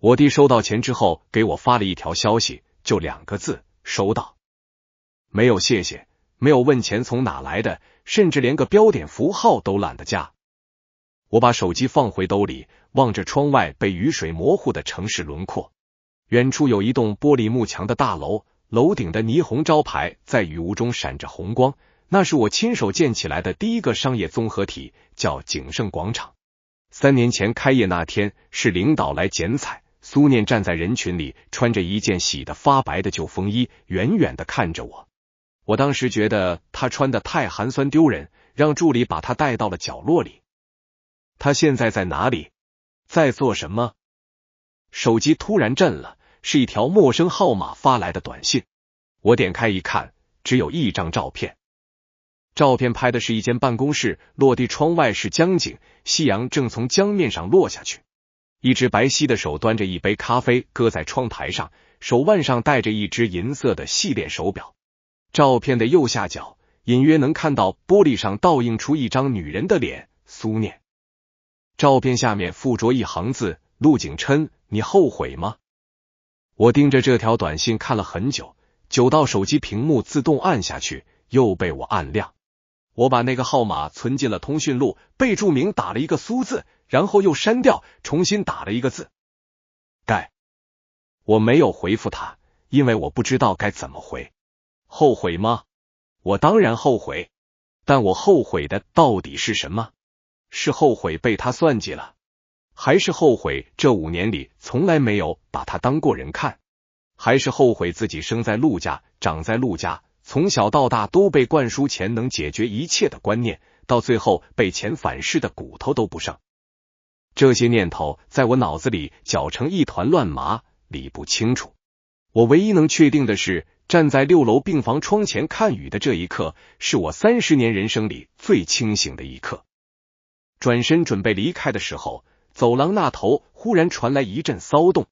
Speaker 1: 我弟收到钱之后给我发了一条消息，就2个字，收到。没有谢谢，没有问钱从哪来的，甚至连个标点符号都懒得加。我把手机放回兜里，望着窗外被雨水模糊的城市轮廓。远处有一栋玻璃幕墙的大楼，楼顶的霓虹招牌在雨雾中闪着红光，那是我亲手建起来的第一个商业综合体，叫景盛广场。3年前开业那天，是领导来剪彩，苏念站在人群里，穿着一件洗得发白的旧风衣，远远地看着我。我当时觉得他穿得太寒酸丢人，让助理把他带到了角落里。他现在在哪里？在做什么？手机突然震了，是一条陌生号码发来的短信。我点开一看，只有一张照片。照片拍的是一间办公室，落地窗外是江景，夕阳正从江面上落下去。一只白皙的手端着一杯咖啡，搁在窗台上，手腕上戴着一只银色的细链手表。照片的右下角，隐约能看到玻璃上倒映出一张女人的脸，苏念。照片下面附着一行字，陆景琛，你后悔吗？我盯着这条短信看了很久，久到手机屏幕自动按下去，又被我按亮。我把那个号码存进了通讯录，备注名打了一个苏字，然后又删掉，重新打了一个字。我没有回复他，因为我不知道该怎么回。后悔吗？我当然后悔，但我后悔的到底是什么？是后悔被他算计了，还是后悔这5年里从来没有把他当过人看？还是后悔自己生在陆家，长在陆家，从小到大都被灌输钱能解决一切的观念，到最后被钱反噬的骨头都不剩？这些念头在我脑子里搅成一团乱麻，理不清楚。我唯一能确定的是，站在6楼病房窗前看雨的这一刻，是我30年人生里最清醒的一刻。转身准备离开的时候，走廊那头忽然传来一阵骚动，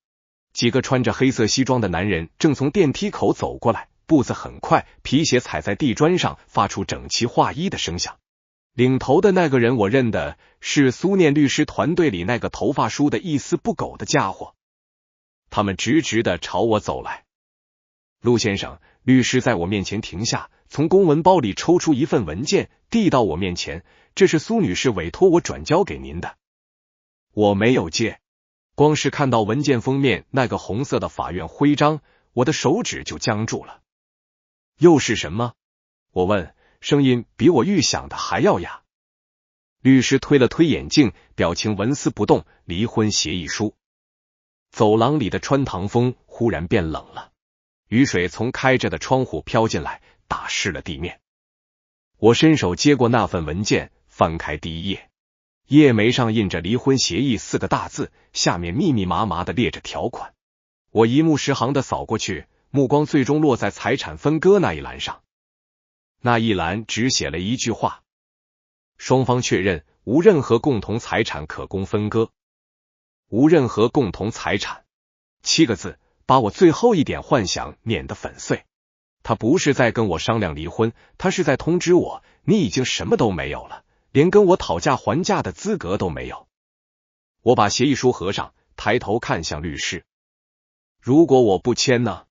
Speaker 1: 几个穿着黑色西装的男人正从电梯口走过来，步子很快，皮鞋踩在地砖上，发出整齐划一的声响。领头的那个人我认得，是苏念律师团队里那个头发梳得一丝不苟的家伙。他们直直地朝我走来。陆先生，律师在我面前停下，从公文包里抽出一份文件，递到我面前，这是苏女士委托我转交给您的。我没有接，光是看到文件封面那个红色的法院徽章，我的手指就僵住了。又是什么？我问，声音比我预想的还要哑。律师推了推眼镜，表情纹丝不动，离婚协议书。走廊里的穿堂风忽然变冷了，雨水从开着的窗户飘进来，打湿了地面。我伸手接过那份文件，翻开第1页，页眉上印着离婚协议4个大字，下面密密麻麻的列着条款。我一目十行的扫过去，目光最终落在财产分割那一栏上。那一栏只写了一句话：双方确认无任何共同财产可供分割。无任何共同财产7个字，把我最后一点幻想碾得粉碎。他不是在跟我商量离婚，他是在通知我，你已经什么都没有了，连跟我讨价还价的资格都没有。我把协议书合上，抬头看向律师。如果我不签呢？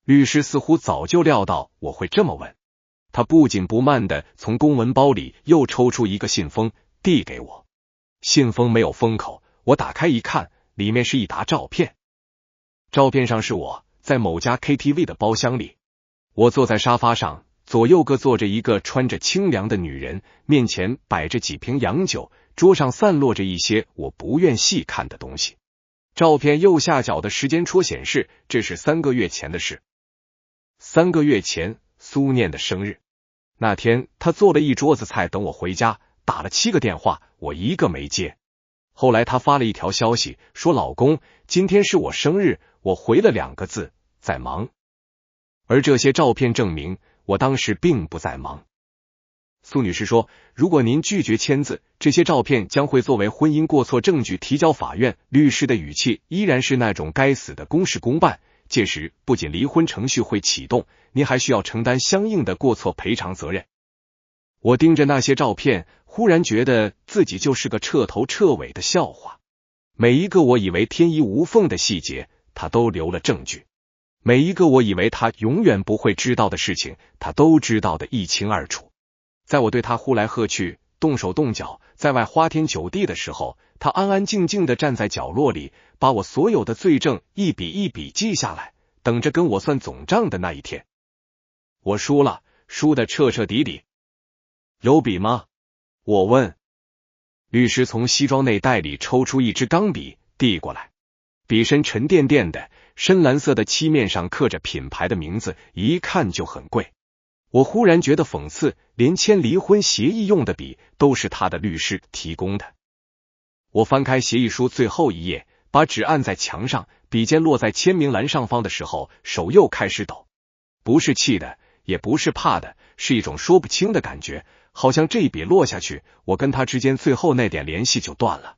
Speaker 1: 律师似乎早就料到我会这么问，他不紧不慢地从公文包里又抽出一个信封，递给我。信封没有封口，我打开一看，里面是一沓照片。照片上是我在某家 KTV 的包厢里，我坐在沙发上，左右各坐着一个穿着清凉的女人，面前摆着几瓶洋酒，桌上散落着一些我不愿细看的东西。照片右下角的时间戳显示，这是3个月前的事。3个月前，苏念的生日。那天他做了一桌子菜等我回家，打了7个电话，我一个没接。后来他发了一条消息说，老公，今天是我生日，我回了2个字，在忙。而这些照片证明我当时并不在忙。苏女士说，如果您拒绝签字，这些照片将会作为婚姻过错证据提交法院。律师的语气依然是那种该死的公事公办，届时不仅离婚程序会启动，您还需要承担相应的过错赔偿责任。我盯着那些照片，忽然觉得自己就是个彻头彻尾的笑话。每一个我以为天衣无缝的细节，他都留了证据；每一个我以为他永远不会知道的事情，他都知道的一清二楚。在我对他呼来喝去，动手动脚，在外花天酒地的时候，他安安静静地站在角落里，把我所有的罪证一笔一笔记下来，等着跟我算总账的那一天。我输了，输得彻彻底底。有笔吗？我问。律师从西装内袋里抽出一支钢笔，递过来。笔身沉甸甸的，深蓝色的漆面上刻着品牌的名字，一看就很贵。我忽然觉得讽刺，连签离婚协议用的笔都是他的律师提供的。我翻开协议书最后一页，把纸按在墙上，笔尖落在签名栏上方的时候，手又开始抖。不是气的，也不是怕的，是一种说不清的感觉，好像这一笔落下去，我跟他之间最后那点联系就断了。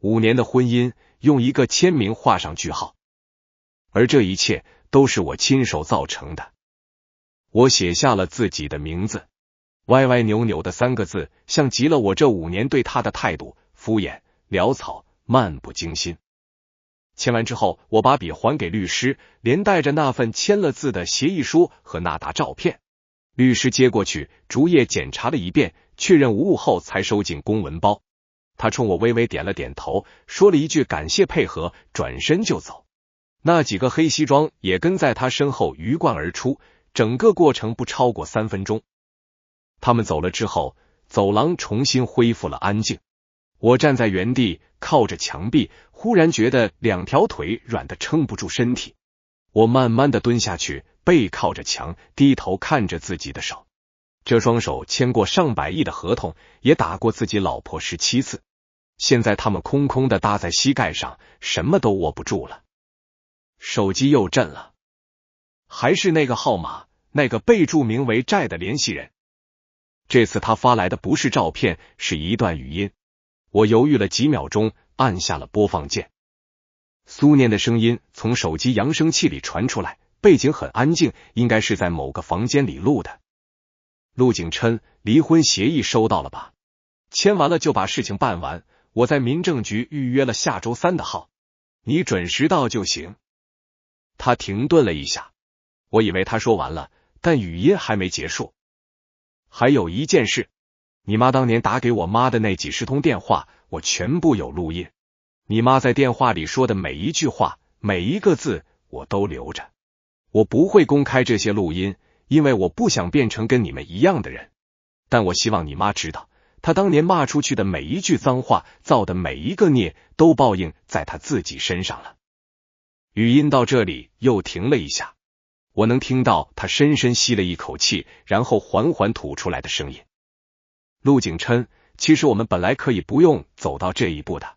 Speaker 1: 5年的婚姻用一个签名画上句号，而这一切都是我亲手造成的。我写下了自己的名字，歪歪扭扭的3个字，像极了我这5年对他的态度，敷衍、潦草、漫不经心。签完之后，我把笔还给律师，连带着那份签了字的协议书和那沓照片。律师接过去，逐页检查了一遍，确认无误后才收进公文包。他冲我微微点了点头，说了一句感谢配合，转身就走。那几个黑西装也跟在他身后鱼贯而出，整个过程不超过3分钟。他们走了之后，走廊重新恢复了安静。我站在原地，靠着墙壁，忽然觉得2条腿软得撑不住身体。我慢慢的蹲下去，背靠着墙，低头看着自己的手。这双手签过上百亿的合同，也打过自己老婆17次。现在他们空空的搭在膝盖上，什么都握不住了。手机又震了，还是那个号码，那个被注明为债的联系人。这次他发来的不是照片，是一段语音。我犹豫了几秒钟，按下了播放键。苏念的声音从手机扬声器里传出来，背景很安静，应该是在某个房间里录的。陆景琛，离婚协议收到了吧？签完了就把事情办完，我在民政局预约了下周3的号，你准时到就行。他停顿了一下，我以为他说完了，但语音还没结束。还有一件事，你妈当年打给我妈的那几10通电话，我全部有录音。你妈在电话里说的每一句话，每一个字，我都留着。我不会公开这些录音，因为我不想变成跟你们一样的人。但我希望你妈知道，她当年骂出去的每一句脏话，造的每一个孽，都报应在她自己身上了。语音到这里又停了一下，我能听到她深深吸了一口气，然后缓缓吐出来的声音。陆景琛，其实我们本来可以不用走到这一步的。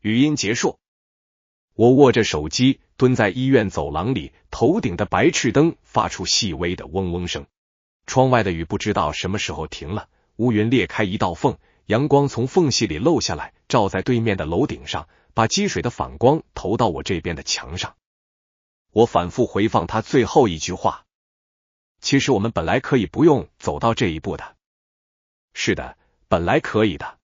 Speaker 1: 语音结束，我握着手机，蹲在医院走廊里，头顶的白炽灯发出细微的嗡嗡声。窗外的雨不知道什么时候停了，乌云裂开一道缝，阳光从缝隙里漏下来，照在对面的楼顶上，把积水的反光投到我这边的墙上。我反复回放他最后一句话，其实我们本来可以不用走到这一步的。是的，本来可以的。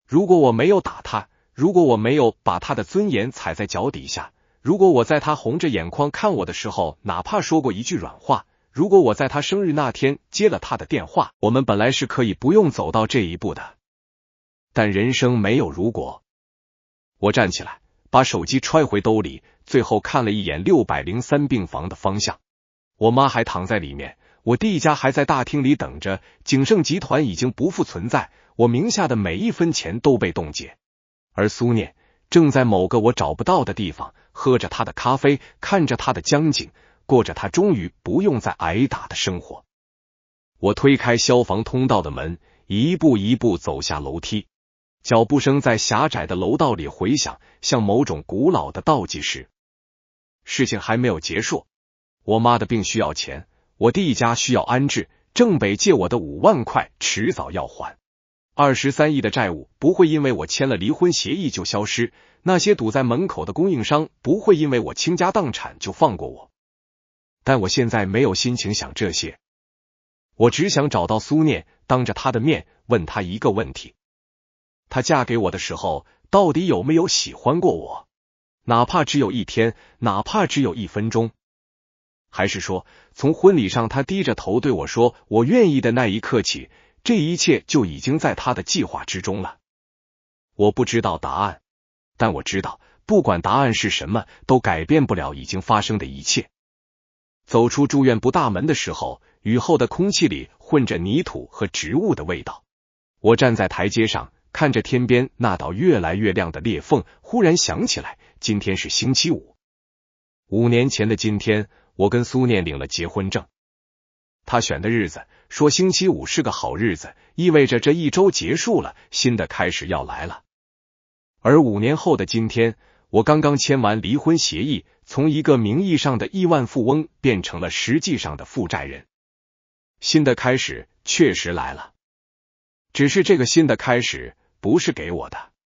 Speaker 1: 如果我没有打他，如果我没有把他的尊严踩在脚底下，如果我在他红着眼眶看我的时候哪怕说过一句软话，如果我在他生日那天接了他的电话，我们本来是可以不用走到这一步的。但人生没有如果。我站起来，把手机揣回兜里，最后看了一眼603病房的方向。我妈还躺在里面，我弟家还在大厅里等着，景盛集团已经不复存在，我名下的每一分钱都被冻结。而苏念正在某个我找不到的地方，喝着他的咖啡，看着他的江景，过着他终于不用再挨打的生活。我推开消防通道的门，一步一步走下楼梯，脚步声在狭窄的楼道里回响，像某种古老的倒计时。事情还没有结束，我妈的病需要钱，我弟家需要安置，郑北借我的5万块迟早要还。23亿的债务不会因为我签了离婚协议就消失，那些堵在门口的供应商不会因为我倾家荡产就放过我。但我现在没有心情想这些，我只想找到苏念，当着他的面问他一个问题：她嫁给我的时候到底有没有喜欢过我？哪怕只有1天，哪怕只有1分钟。还是说，从婚礼上他低着头对我说我愿意的那一刻起，这一切就已经在他的计划之中了？我不知道答案，但我知道，不管答案是什么，都改变不了已经发生的一切。走出住院部大门的时候，雨后的空气里混着泥土和植物的味道。我站在台阶上，看着天边那道越来越亮的裂缝，忽然想起来，今天是星期五。5年前的今天，我跟苏念领了结婚证。他选的日子说星期五是个好日子，意味着这一周结束了，新的开始要来了。而5年后的今天，我刚刚签完离婚协议，从一个名义上的亿万富翁变成了实际上的负债人。新的开始确实来了，只是这个新的开始不是给我的。